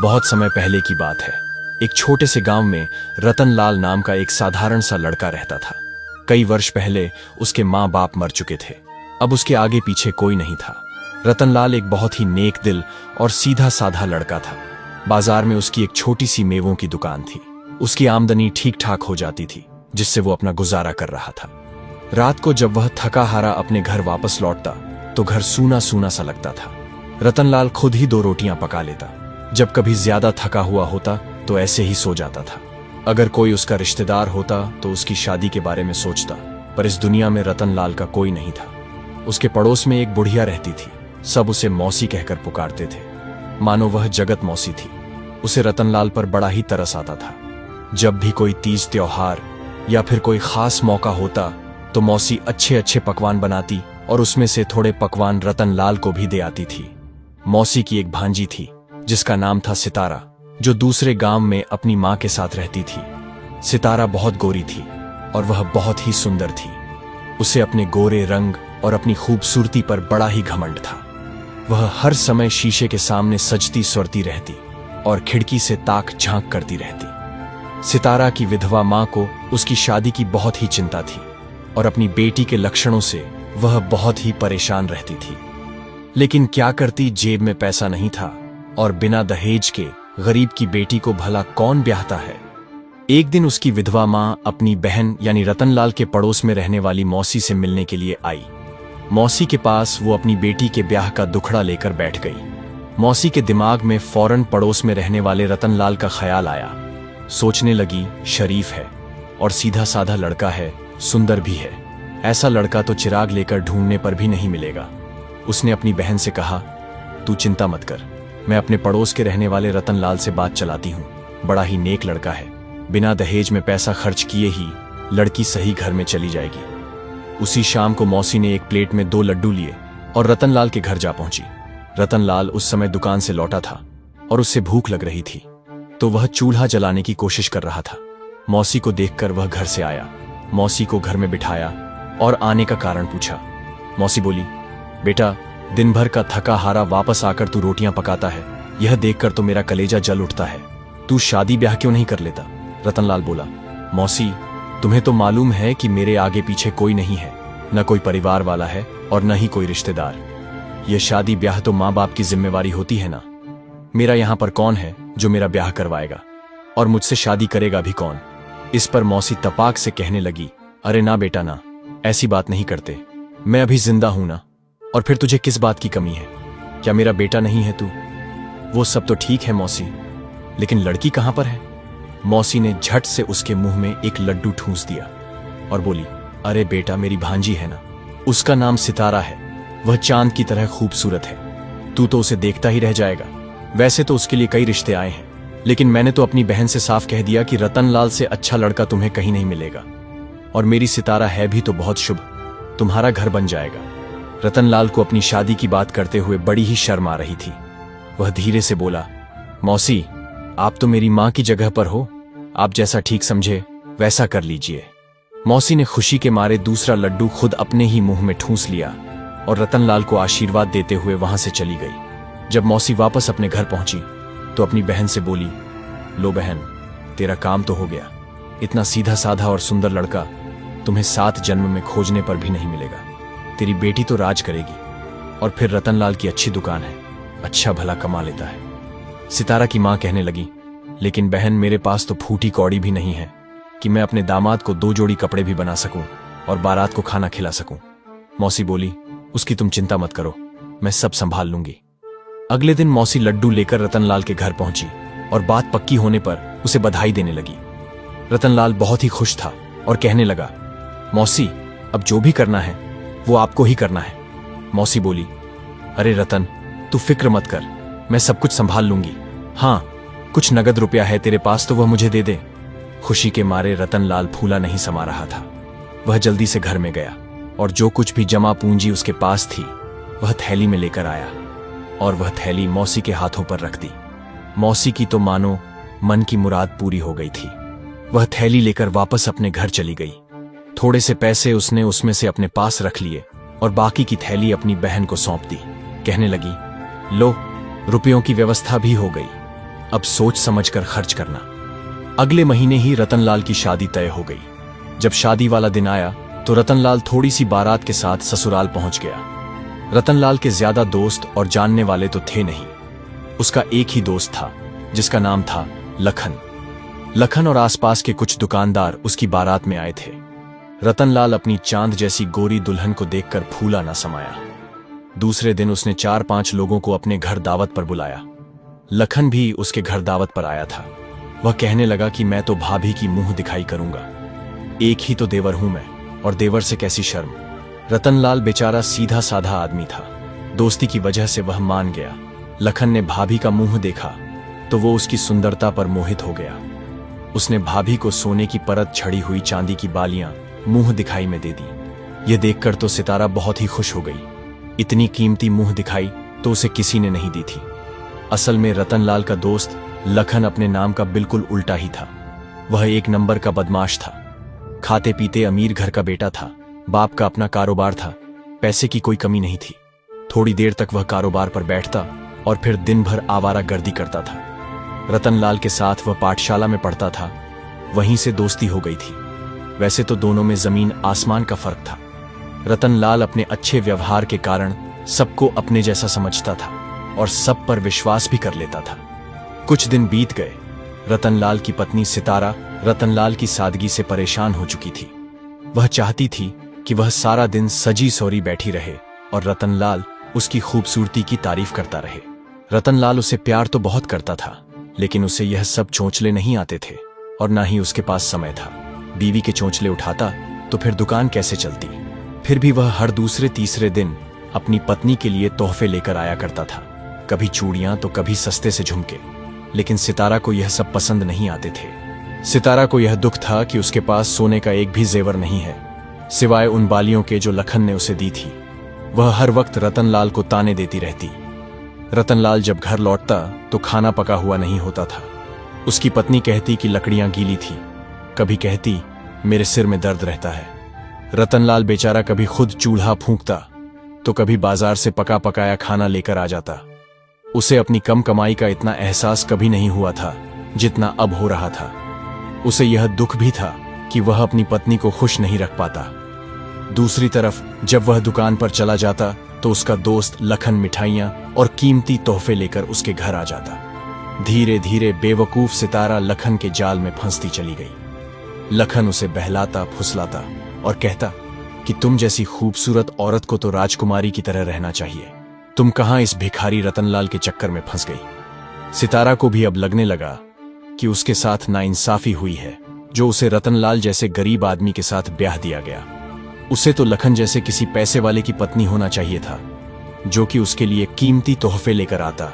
बहुत समय पहले की बात है। एक छोटे से गांव में रतनलाल नाम का एक साधारण सा लड़का रहता था। कई वर्ष पहले उसके माँ बाप मर चुके थे। अब उसके आगे पीछे कोई नहीं था। रतनलाल एक बहुत ही नेक दिल और सीधा साधा लड़का था। बाजार में उसकी एक छोटी सी मेवों की दुकान थी। उसकी आमदनी ठीक ठाक हो जाती थी, जिससे वो अपना गुजारा कर रहा था। रात को जब वह थका हारा अपने घर वापस लौटता तो घर सूना सूना सा लगता था। रतनलाल खुद ही 2 रोटियां पका लेता। जब कभी ज्यादा थका हुआ होता तो ऐसे ही सो जाता था। अगर कोई उसका रिश्तेदार होता तो उसकी शादी के बारे में सोचता, पर इस दुनिया में रतनलाल का कोई नहीं था। उसके पड़ोस में एक बुढ़िया रहती थी। सब उसे मौसी कहकर पुकारते थे, मानो वह जगत मौसी थी। उसे रतनलाल पर बड़ा ही तरस आता था। जब भी कोई तीज त्योहार या फिर कोई खास मौका होता तो मौसी अच्छे अच्छे पकवान बनाती और उसमें से थोड़े पकवान रतनलाल को भी दे आती थी। मौसी की एक भांजी थी जिसका नाम था सितारा, जो दूसरे गांव में अपनी मां के साथ रहती थी। सितारा बहुत गोरी थी और वह बहुत ही सुंदर थी। उसे अपने गोरे रंग और अपनी खूबसूरती पर बड़ा ही घमंड था। वह हर समय शीशे के सामने सजती स्वरती रहती और खिड़की से ताक झांक करती रहती। सितारा की विधवा मां को उसकी शादी की बहुत ही चिंता थी और अपनी बेटी के लक्षणों से वह बहुत ही परेशान रहती थी। लेकिन क्या करती, जेब में पैसा नहीं था और बिना दहेज के गरीब की बेटी को भला कौन ब्याहता है। एक दिन उसकी विधवा मां अपनी बहन यानी रतनलाल के पड़ोस में रहने वाली मौसी से मिलने के लिए आई। मौसी के पास वो अपनी बेटी के ब्याह का दुखड़ा लेकर बैठ गई। मौसी के दिमाग में फौरन पड़ोस में रहने वाले रतनलाल का ख्याल आया। सोचने लगी, शरीफ है और सीधा साधा लड़का है, सुंदर भी है। ऐसा लड़का तो चिराग लेकर ढूंढने पर भी नहीं मिलेगा। उसने अपनी बहन से कहा, तू चिंता मत कर, मैं अपने पड़ोस के रहने वाले रतनलाल से बात चलाती हूँ। बड़ा ही नेक लड़का है। बिना दहेज में पैसा खर्च किए ही लड़की सही घर में चली जाएगी। उसी शाम को मौसी ने एक प्लेट में 2 लड्डू लिए और रतनलाल के घर जा पहुंची। रतनलाल उस समय दुकान से लौटा था और उससे भूख लग रही थी, तो वह चूल्हा जलाने की कोशिश कर रहा था। मौसी को देखकर वह घर से आया, मौसी को घर में बिठाया और आने का कारण पूछा। मौसी बोली, बेटा, दिन भर का थका हारा वापस आकर तू रोटियां पकाता है, यह देखकर तो मेरा कलेजा जल उठता है। तू शादी ब्याह क्यों नहीं कर लेता? रतनलाल बोला, मौसी, तुम्हें तो मालूम है कि मेरे आगे पीछे कोई नहीं है, न कोई परिवार वाला है और न ही कोई रिश्तेदार। यह शादी ब्याह तो माँ बाप की जिम्मेवारी होती है ना। मेरा यहाँ पर कौन है जो मेरा ब्याह करवाएगा और मुझसे शादी करेगा भी कौन? इस पर मौसी तपाक से कहने लगी, अरे ना बेटा ना, ऐसी बात नहीं करते। मैं अभी जिंदा हूं ना, और फिर तुझे किस बात की कमी है? क्या मेरा बेटा नहीं है तू? वो सब तो ठीक है मौसी, लेकिन लड़की कहां पर है? मौसी ने झट से उसके मुंह में एक लड्डू ठूंस दिया और बोली, अरे बेटा, मेरी भांजी है ना, उसका नाम सितारा है। वह चांद की तरह खूबसूरत है। तू तो उसे देखता ही रह जाएगा। वैसे तो उसके लिए कई रिश्ते आए हैं, लेकिन मैंने तो अपनी बहन से साफ कह दिया कि रतनलाल से अच्छा लड़का तुम्हें कहीं नहीं मिलेगा। और मेरी सितारा है भी तो बहुत शुभ, तुम्हारा घर बन जाएगा। रतनलाल को अपनी शादी की बात करते हुए बड़ी ही शर्म आ रही थी। वह धीरे से बोला, मौसी, आप तो मेरी मां की जगह पर हो, आप जैसा ठीक समझे वैसा कर लीजिए। मौसी ने खुशी के मारे दूसरा लड्डू खुद अपने ही मुंह में ठूंस लिया और रतनलाल को आशीर्वाद देते हुए वहां से चली गई। जब मौसी वापस अपने घर पहुंची तो अपनी बहन से बोली, लो बहन, तेरा काम तो हो गया। इतना सीधा साधा और सुंदर लड़का तुम्हें 7 जन्म में खोजने पर भी नहीं मिलेगा। तेरी बेटी तो राज करेगी और फिर रतनलाल की अच्छी दुकान है, अच्छा भला कमा लेता है। सितारा की मां कहने लगी, लेकिन बहन, मेरे पास तो फूटी कौड़ी भी नहीं है कि मैं अपने दामाद को 2 जोड़ी कपड़े भी बना सकूं और बारात को खाना खिला सकूं। मौसी बोली, उसकी तुम चिंता मत करो, मैं सब संभाल लूंगी। अगले दिन मौसी लड्डू लेकर रतनलाल के घर पहुंची और बात पक्की होने पर उसे बधाई देने लगी। रतनलाल बहुत ही खुश था और कहने लगा, मौसी, अब जो भी करना है वो आपको ही करना है। मौसी बोली, अरे रतन, तू फिक्र मत कर, मैं सब कुछ संभाल लूंगी। हाँ, कुछ नगद रुपया है तेरे पास तो वह मुझे दे दे। खुशी के मारे रतनलाल फूला नहीं समा रहा था। वह जल्दी से घर में गया और जो कुछ भी जमा पूंजी उसके पास थी वह थैली में लेकर आया और वह थैली मौसी के हाथों पर रख दी। मौसी की तो मानो मन की मुराद पूरी हो गई थी। वह थैली लेकर वापस अपने घर चली गई। थोड़े से पैसे उसने उसमें से अपने पास रख लिए और बाकी की थैली अपनी बहन को सौंप दी। कहने लगी, लो, रुपयों की व्यवस्था भी हो गई। अब सोच समझकर खर्च करना। अगले महीने ही रतनलाल की शादी तय हो गई। जब शादी वाला दिन आया तो रतनलाल थोड़ी सी बारात के साथ ससुराल पहुंच गया। रतनलाल के ज्यादा दोस्त और जानने वाले तो थे नहीं। उसका एक ही दोस्त था जिसका नाम था लखन। लखन और आसपास के कुछ दुकानदार उसकी बारात में आए थे। रतनलाल अपनी चांद जैसी गोरी दुल्हन को देखकर फूला न समाया। दूसरे दिन उसने 4-5 लोगों को अपने घर दावत पर बुलाया। लखन भी उसके घर दावत पर आया था। वह कहने लगा कि मैं तो भाभी की मुंह दिखाई करूंगा, एक ही तो देवर हूं मैं, और देवर से कैसी शर्म। रतनलाल बेचारा सीधा साधा आदमी था। दोस्ती की वजह से वह मान गया। लखन ने भाभी का मुंह देखा तो वो उसकी सुंदरता पर मोहित हो गया। उसने भाभी को सोने की परत छड़ी हुई चांदी की बालियां मुंह दिखाई में दे दी। यह देखकर तो सितारा बहुत ही खुश हो गई। इतनी कीमती मुंह दिखाई तो उसे किसी ने नहीं दी थी। असल में रतनलाल का दोस्त लखन अपने नाम का बिल्कुल उल्टा ही था। वह एक नंबर का बदमाश था। खाते पीते अमीर घर का बेटा था। बाप का अपना कारोबार था। पैसे की कोई कमी नहीं थी। थोड़ी देर तक वह कारोबार पर बैठता और फिर दिन भर आवारागर्दी करता था। रतनलाल के साथ वह पाठशाला में पढ़ता था। वहीं से दोस्ती हो गई थी। वैसे तो दोनों में जमीन आसमान का फर्क था। रतनलाल अपने अच्छे व्यवहार के कारण सबको अपने जैसा समझता था और सब पर विश्वास भी कर लेता था। कुछ दिन बीत गए। रतनलाल की पत्नी सितारा रतनलाल की सादगी से परेशान हो चुकी थी। वह चाहती थी कि वह सारा दिन सजी सौरी बैठी रहे और रतनलाल उसकी खूबसूरती की तारीफ करता रहे। रतनलाल उसे प्यार तो बहुत करता था, लेकिन उसे यह सब चोंचले नहीं आते थे और ना ही उसके पास समय था। बीवी के चोंचले उठाता तो फिर दुकान कैसे चलती। फिर भी वह हर दूसरे तीसरे दिन अपनी पत्नी के लिए तोहफे लेकर आया करता था, कभी चूड़ियां तो कभी सस्ते से झुमके। लेकिन सितारा को यह सब पसंद नहीं आते थे। सितारा को यह दुख था कि उसके पास सोने का एक भी जेवर नहीं है, सिवाय उन बालियों के जो लखन ने उसे दी थी। वह हर वक्त रतनलाल को ताने देती रहती। रतनलाल जब घर लौटता तो खाना पका हुआ नहीं होता था। उसकी पत्नी कहती कि लकड़ियां गीली थी, कभी कहती मेरे सिर में दर्द रहता है। रतनलाल बेचारा कभी खुद चूल्हा फूंकता तो कभी बाजार से पका पकाया खाना लेकर आ जाता। उसे अपनी कम कमाई का इतना एहसास कभी नहीं हुआ था जितना अब हो रहा था। उसे यह दुख भी था कि वह अपनी पत्नी को खुश नहीं रख पाता। दूसरी तरफ जब वह दुकान पर चला जाता तो उसका दोस्त लखन मिठाइयां और कीमती तोहफे लेकर उसके घर आ जाता। धीरे धीरे बेवकूफ सितारा लखन के जाल में फंसती चली गई। लखन उसे बहलाता फुसलाता और कहता कि तुम जैसी खूबसूरत औरत को तो राजकुमारी की तरह रहना चाहिए, तुम कहां इस भिखारी रतनलाल के चक्कर में फंस गई। सितारा को भी अब लगने लगा कि उसके साथ नाइंसाफी हुई है, जो उसे रतनलाल जैसे गरीब आदमी के साथ ब्याह दिया गया। उसे तो लखन जैसे किसी पैसे वाले की पत्नी होना चाहिए था, जो कि उसके लिए कीमती तोहफे लेकर आता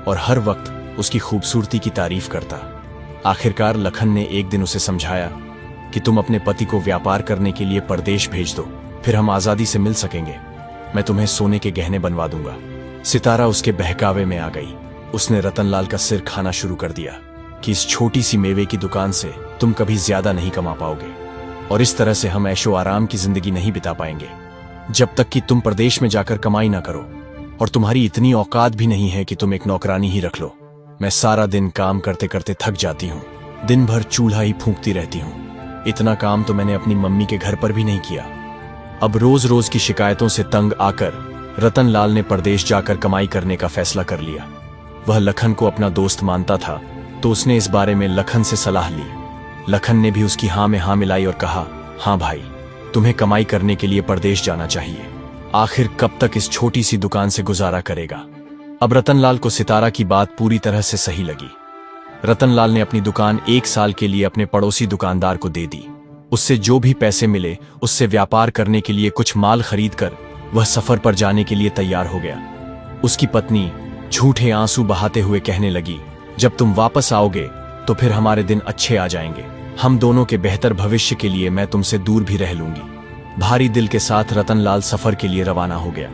और हर वक्त उसकी खूबसूरती की तारीफ करता। आखिरकार लखन ने एक दिन उसे समझाया कि तुम अपने पति को व्यापार करने के लिए परदेश भेज दो, फिर हम आजादी से मिल सकेंगे। मैं तुम्हें सोने के गहने बनवा दूंगा। सितारा उसके बहकावे में आ गई। उसने रतनलाल का सिर खाना शुरू कर दिया कि इस छोटी सी मेवे की दुकान से तुम कभी ज्यादा नहीं कमा पाओगे और इस तरह से हम ऐशो आराम की जिंदगी नहीं बिता पाएंगे जब तक कि तुम प्रदेश में जाकर कमाई ना करो। और तुम्हारी इतनी औकात भी नहीं है कि तुम एक नौकरानी ही रख लो। मैं सारा दिन काम करते करते थक जाती हूँ, दिन भर चूल्हा ही फूंकती रहती हूँ। इतना काम तो मैंने अपनी मम्मी के घर पर भी नहीं किया। अब रोज रोज की शिकायतों से तंग आकर रतनलाल ने परदेश जाकर कमाई करने का फैसला कर लिया। वह लखन को अपना दोस्त मानता था तो उसने इस बारे में लखन से सलाह ली। लखन ने भी उसकी हाँ में हाँ मिलाई और कहा, हाँ भाई, तुम्हें कमाई करने के लिए परदेश जाना चाहिए। आखिर कब तक इस छोटी सी दुकान से गुजारा करेगा। अब रतनलाल को सितारा की बात पूरी तरह से सही लगी। रतनलाल ने अपनी दुकान 1 साल के लिए अपने पड़ोसी दुकानदार को दे दी। उससे जो भी पैसे मिले उससे व्यापार करने के लिए कुछ माल खरीदकर वह सफर पर जाने के लिए तैयार हो गया। उसकी पत्नी झूठे आंसू बहाते हुए कहने लगी, जब तुम वापस आओगे तो फिर हमारे दिन अच्छे आ जाएंगे। हम दोनों के बेहतर भविष्य के लिए मैं तुमसे दूर भी रह लूंगी। भारी दिल के साथ रतनलाल सफर के लिए रवाना हो गया।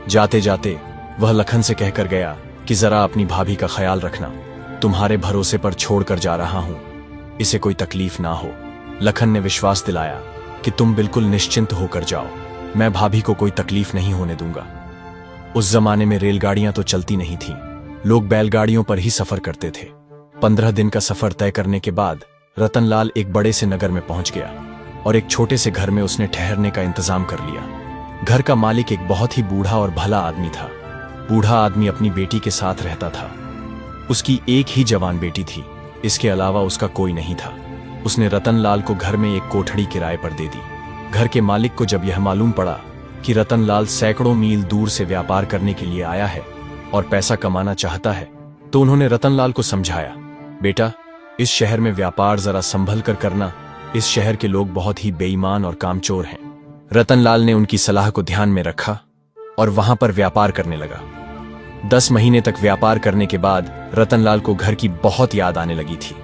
जाते जाते वह लखन से कहकर गया कि जरा अपनी भाभी का ख्याल रखना, तुम्हारे भरोसे पर छोड़कर जा रहा हूं, इसे कोई तकलीफ ना हो। लखन ने विश्वास दिलाया कि तुम बिल्कुल निश्चिंत होकर जाओ, मैं भाभी को कोई तकलीफ नहीं होने दूंगा। उस जमाने में रेलगाड़ियां तो चलती नहीं थीं, लोग बैलगाड़ियों पर ही सफर करते थे। 15 दिन का सफर तय करने के बाद रतनलाल एक बड़े से नगर में पहुंच गया और एक छोटे से घर में उसने ठहरने का इंतजाम कर लिया। घर का मालिक एक बहुत ही बूढ़ा और भला आदमी था। बूढ़ा आदमी अपनी बेटी के साथ रहता था। उसकी एक ही जवान बेटी थी, इसके अलावा उसका कोई नहीं था। उसने रतनलाल को घर में एक कोठड़ी किराए पर दे दी। घर के मालिक को जब यह मालूम पड़ा कि रतनलाल सैकड़ों मील दूर से व्यापार करने के लिए आया है और पैसा कमाना चाहता है, तो उन्होंने रतनलाल को समझाया, बेटा, इस शहर में व्यापार जरा संभल कर करना। इस शहर के लोग बहुत ही बेईमान और कामचोर हैं। रतनलाल ने उनकी सलाह को ध्यान में रखा और वहां पर व्यापार करने लगा। 10 महीने तक व्यापार करने के बाद रतनलाल को घर की बहुत याद आने लगी थी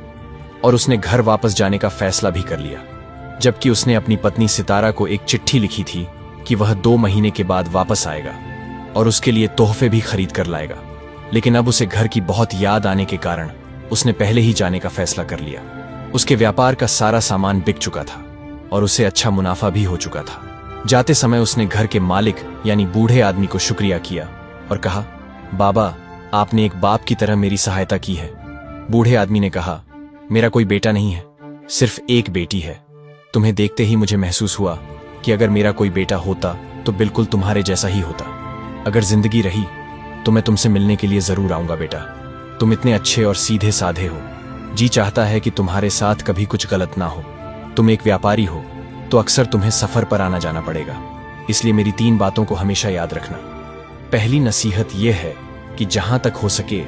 और उसने घर वापस जाने का फैसला भी कर लिया। जबकि उसने अपनी पत्नी सितारा को एक चिट्ठी लिखी थी कि वह 2 महीने के बाद वापस आएगा और उसके लिए तोहफे भी खरीद कर लाएगा। लेकिन अब उसे घर की बहुत याद आने के कारण उसने पहले ही जाने का फैसला कर लिया। उसके व्यापार का सारा सामान बिक चुका था और उसे अच्छा मुनाफा भी हो चुका था। जाते समय उसने घर के मालिक यानी बूढ़े आदमी को शुक्रिया किया और कहा, बाबा, आपने एक बाप की तरह मेरी सहायता की है। बूढ़े आदमी ने कहा, मेरा कोई बेटा नहीं है, सिर्फ एक बेटी है। तुम्हें देखते ही मुझे महसूस हुआ कि अगर मेरा कोई बेटा होता तो बिल्कुल तुम्हारे जैसा ही होता। अगर जिंदगी रही तो मैं तुमसे मिलने के लिए जरूर आऊंगा बेटा। तुम इतने अच्छे और सीधे साधे हो। जी चाहता है कि तुम्हारे साथ कभी कुछ गलत ना हो। तुम एक व्यापारी हो तो अक्सर तुम्हें सफर पर आना जाना पड़ेगा, इसलिए मेरी 3 बातों को हमेशा याद रखना। पहली नसीहत यह है कि जहां तक हो सके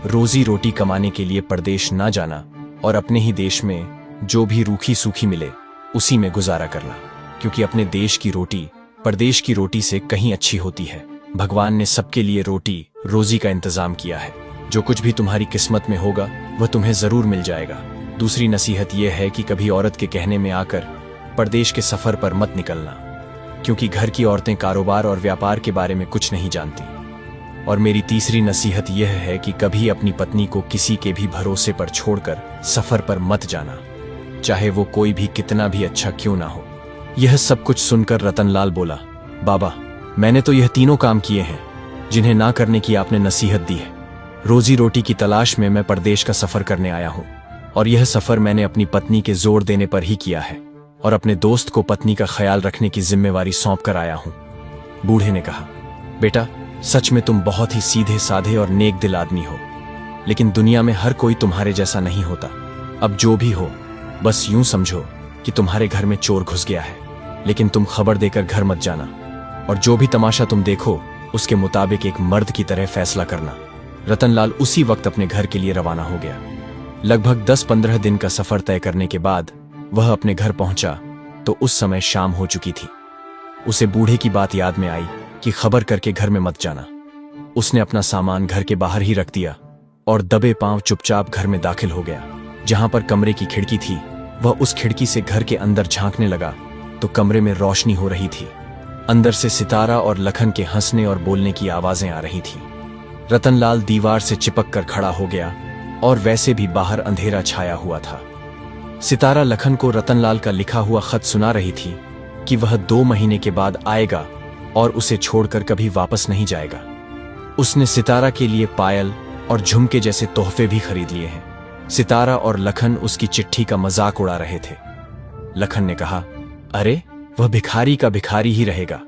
रोजी रोटी कमाने के लिए परदेश ना जाना और अपने ही देश में जो भी रूखी सूखी मिले उसी में गुजारा करना, क्योंकि अपने देश की रोटी परदेश की रोटी से कहीं अच्छी होती है। भगवान ने सबके लिए रोटी रोजी का इंतजाम किया है। जो कुछ भी तुम्हारी किस्मत में होगा वह तुम्हें जरूर मिल जाएगा। दूसरी नसीहत यह है कि कभी औरत के कहने में आकर परदेश के सफर पर मत निकलना, क्योंकि घर की औरतें कारोबार और व्यापार के बारे में कुछ नहीं जानती। और मेरी तीसरी नसीहत यह है कि कभी अपनी पत्नी को किसी के भी भरोसे पर छोड़कर सफर पर मत जाना, चाहे वो कोई भी कितना भी अच्छा क्यों ना हो। यह सब कुछ सुनकर रतनलाल बोला, बाबा, मैंने तो यह तीनों काम किए हैं जिन्हें ना करने की आपने नसीहत दी है। रोजी रोटी की तलाश में मैं परदेश का सफर करने आया हूं और यह सफर मैंने अपनी पत्नी के जोर देने पर ही किया है और अपने दोस्त को पत्नी का ख्याल रखने की जिम्मेवारी सौंप कर आया हूं। बूढ़े ने कहा, बेटा, सच में तुम बहुत ही सीधे साधे और नेक दिल आदमी हो, लेकिन दुनिया में हर कोई तुम्हारे जैसा नहीं होता। अब जो भी हो, बस यूं समझो कि तुम्हारे घर में चोर घुस गया है, लेकिन तुम खबर देकर घर मत जाना और जो भी तमाशा तुम देखो उसके मुताबिक एक मर्द की तरह फैसला करना। रतनलाल उसी वक्त अपने घर के लिए रवाना हो गया। लगभग 10-15 दिन का सफर तय करने के बाद वह अपने घर पहुंचा तो उस समय शाम हो चुकी थी। उसे बूढ़े की बात याद में आई कि खबर करके घर में मत जाना। उसने अपना सामान घर के बाहर ही रख दिया और दबे पांव चुपचाप घर में दाखिल हो गया। जहां पर कमरे की खिड़की थी, वह उस खिड़की से घर के अंदर झांकने लगा तो कमरे में रोशनी हो रही थी। अंदर से सितारा और लखन के हंसने और बोलने की आवाजें आ रही थीं। रतनलाल दीवार से चिपक कर खड़ा हो गया और वैसे भी बाहर अंधेरा छाया हुआ था। सितारा लखन को रतनलाल का लिखा हुआ खत सुना रही थी कि वह 2 महीने के बाद आएगा और उसे छोड़कर कभी वापस नहीं जाएगा। उसने सितारा के लिए पायल और झुमके जैसे तोहफे भी खरीद लिए हैं। सितारा और लखन उसकी चिट्ठी का मजाक उड़ा रहे थे। लखन ने कहा, अरे, वह भिखारी का भिखारी ही रहेगा।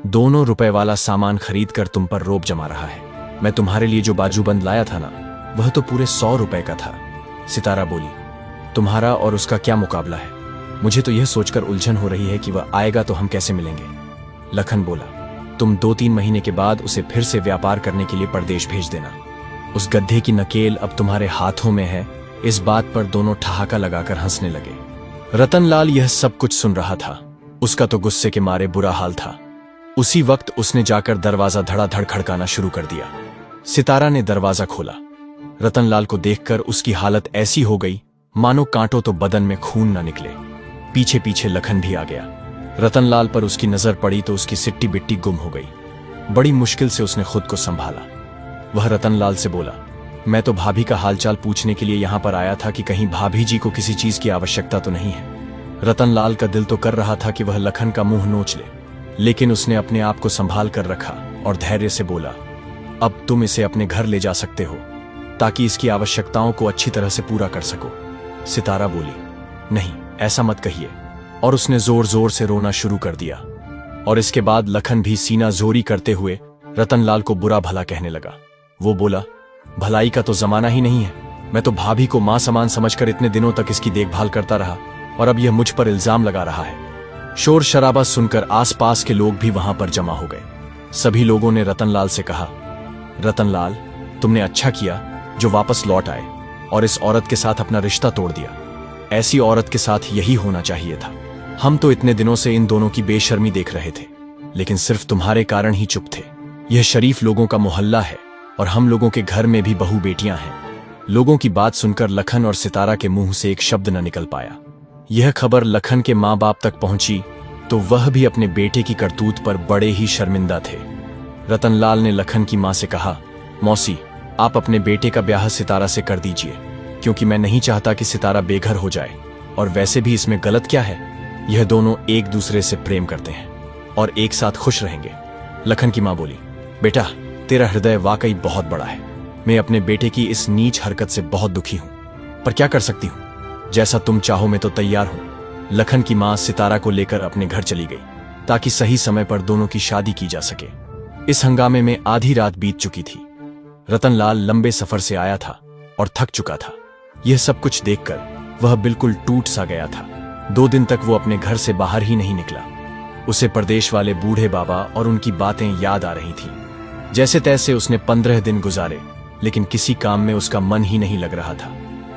2 रुपए वाला सामान खरीद कर तुम पर रोब जमा रहा है। मैं तुम्हारे लिए जो बाजूबंद लाया था ना, वह तो पूरे 100 रुपए का था। सितारा बोली, तुम्हारा और उसका क्या मुकाबला है? मुझे तो यह सोचकर उलझन हो रही है कि वह आएगा तो हम कैसे मिलेंगे। लखन बोला, तुम 2-3 महीने के बाद उसे फिर से व्यापार करने के लिए परदेश भेज देना। उस गड्ढे की नकेल अब तुम्हारे हाथों में है। इस बात पर दोनों ठहाका लगाकर हंसने लगे। रतनलाल यह सब कुछ सुन रहा था। उसका तो गुस्से के मारे बुरा हाल था। उसी वक्त उसने जाकर दरवाजा धड़ाधड़ खड़काना शुरू कर दिया। सितारा ने दरवाजा खोला। रतनलाल को देखकर उसकी हालत ऐसी हो गई मानो कांटो तो बदन में खून न निकले। पीछे पीछे लखन भी आ गया। रतनलाल पर उसकी नजर पड़ी तो उसकी सिट्टी बिट्टी गुम हो गई। बड़ी मुश्किल से उसने खुद को संभाला। वह रतनलाल से बोला, मैं तो भाभी का हालचाल पूछने के लिए यहां पर आया था कि कहीं भाभी जी को किसी चीज की आवश्यकता तो नहीं है। रतनलाल का दिल तो कर रहा था कि वह लखन का मुंह नोच ले, लेकिन उसने अपने आप को संभाल कर रखा और धैर्य से बोला, अब तुम इसे अपने घर ले जा सकते हो। ताकि इसकी आवश्यकताओं को अच्छी तरह से पूरा कर सको। सितारा बोली, नहीं, ऐसा मत कहिए। और उसने जोर जोर से रोना शुरू कर दिया। और इसके बाद लखन भी सीना जोरी करते हुए रतनलाल को बुरा भला कहने लगा। वो बोला, भलाई का तो जमाना ही नहीं है। मैं तो भाभी को मां समान समझकर इतने दिनों तक इसकी देखभाल करता रहा, और अब यह मुझ पर इल्जाम लगा रहा है। शोर शराबा सुनकर आसपास के लोग भी वहां पर जमा हो गए। सभी लोगों ने रतनलाल से कहा, रतनलाल, तुमने अच्छा किया जो वापस लौट आए और इस औरत के साथ अपना रिश्ता तोड़ दिया। ऐसी औरत के साथ यही होना चाहिए था। हम तो इतने दिनों से इन दोनों की बेशर्मी देख रहे थे, लेकिन सिर्फ तुम्हारे कारण ही चुप थे। यह शरीफ लोगों का मोहल्ला है और हम लोगों के घर में भी बहू बेटियां हैं। लोगों की बात सुनकर लखन और सितारा के मुंह से एक शब्द न निकल पाया। यह खबर लखन के माँ बाप तक पहुंची तो वह भी अपने बेटे की करतूत पर बड़े ही शर्मिंदा थे। रतनलाल ने लखन की मां से कहा, मौसी, आप अपने बेटे का ब्याह सितारा से कर दीजिए, क्योंकि मैं नहीं चाहता कि सितारा बेघर हो जाए। और वैसे भी इसमें गलत क्या है? यह दोनों एक दूसरे से प्रेम करते हैं और एक साथ खुश रहेंगे। लखन की मां बोली, बेटा, तेरा हृदय वाकई बहुत बड़ा है। मैं अपने बेटे की इस नीच हरकत से बहुत दुखी हूं, पर क्या कर सकती हूं? जैसा तुम चाहो मैं तो तैयार हूं। लखन की मां सितारा को लेकर अपने घर चली गई ताकि सही समय पर दोनों की शादी की जा सके। इस हंगामे में आधी रात बीत चुकी थी। रतनलाल लंबे सफर से आया था और थक चुका था। यह सब कुछ देखकर वह बिल्कुल टूट सा गया था। 2 दिन तक वो अपने घर से बाहर ही नहीं निकला। उसे प्रदेश वाले बूढ़े बाबा और उनकी बातें याद आ रही थीं। जैसे तैसे उसने 15 दिन गुजारे, लेकिन किसी काम में उसका मन ही नहीं लग रहा था।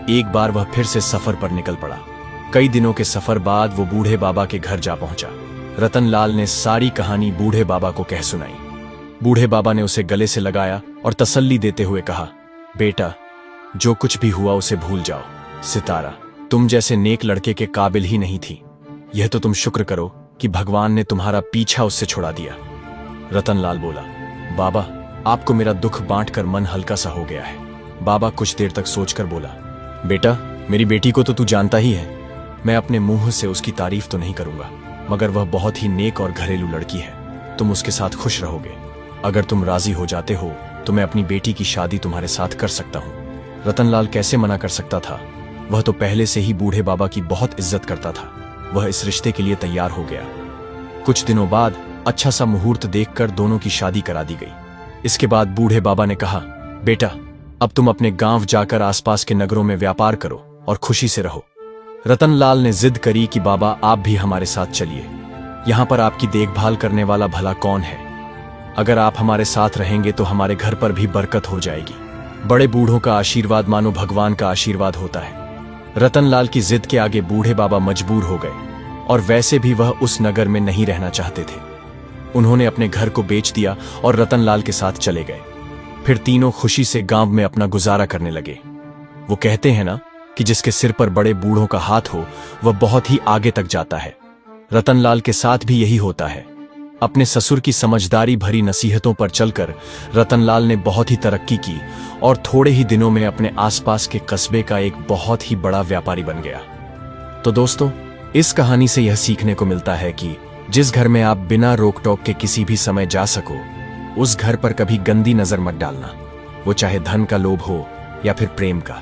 एक बार वह फिर से सफर पर निकल पड़ा। कई दिनों के सफर बाद वो बूढ़े बाबा के घर जा पहुंचा। रतनलाल ने सारी कहानी बूढ़े बाबा को कह सुनाई। बूढ़े बाबा ने उसे गले से लगाया और तसल्ली देते हुए कहा, बेटा, जो कुछ भी हुआ उसे भूल जाओ। सितारा तुम जैसे नेक लड़के के काबिल ही नहीं थी। यह तो तुम शुक्र करो कि भगवान ने तुम्हारा पीछा उससे छुड़ा दिया। रतनलाल बोला, बाबा, आपको मेरा दुख बांटकर मन हल्का सा हो गया है। बाबा कुछ देर तक सोचकर बोला, बेटा, मेरी बेटी को तो तू जानता ही है। मैं अपने मुंह से उसकी तारीफ तो नहीं करूंगा, मगर वह बहुत ही नेक और घरेलू लड़की है। तुम उसके साथ खुश रहोगे। अगर तुम राजी हो जाते हो तो मैं अपनी बेटी की शादी तुम्हारे साथ कर सकता हूं। रतनलाल कैसे मना कर सकता था? वह तो पहले से ही बूढ़े बाबा की बहुत इज्जत करता था। वह इस रिश्ते के लिए तैयार हो गया। कुछ दिनों बाद अच्छा सा मुहूर्त देखकर दोनों की शादी करा दी गई। इसके बाद बूढ़े बाबा ने कहा, बेटा, अब तुम अपने गांव जाकर आसपास के नगरों में व्यापार करो और खुशी से रहो। रतनलाल ने जिद करी कि बाबा, आप भी हमारे साथ चलिए। यहां पर आपकी देखभाल करने वाला भला कौन है? अगर आप हमारे साथ रहेंगे तो हमारे घर पर भी बरकत हो जाएगी। बड़े बूढ़ों का आशीर्वाद मानो भगवान का आशीर्वाद होता है। रतनलाल की जिद के आगे बूढ़े बाबा मजबूर हो गए, और वैसे भी वह उस नगर में नहीं रहना चाहते थे। उन्होंने अपने घर को बेच दिया और रतनलाल के साथ चले गए। फिर तीनों खुशी से गांव में अपना गुजारा करने लगे। वो कहते हैं ना कि जिसके सिर पर बड़े बूढ़ों का हाथ हो वह बहुत ही आगे तक जाता है। रतनलाल के साथ भी यही होता है। अपने ससुर की समझदारी भरी नसीहतों पर चलकर रतनलाल ने बहुत ही तरक्की की और थोड़े ही दिनों में अपने आसपास के कस्बे का एक बहुत ही बड़ा व्यापारी बन गया। तो दोस्तों, इस कहानी से यह सीखने को मिलता है कि जिस घर में आप बिना रोक टोक के किसी भी समय जा सको, उस घर पर कभी गंदी नजर मत डालना, वो चाहे धन का लोभ हो या फिर प्रेम का।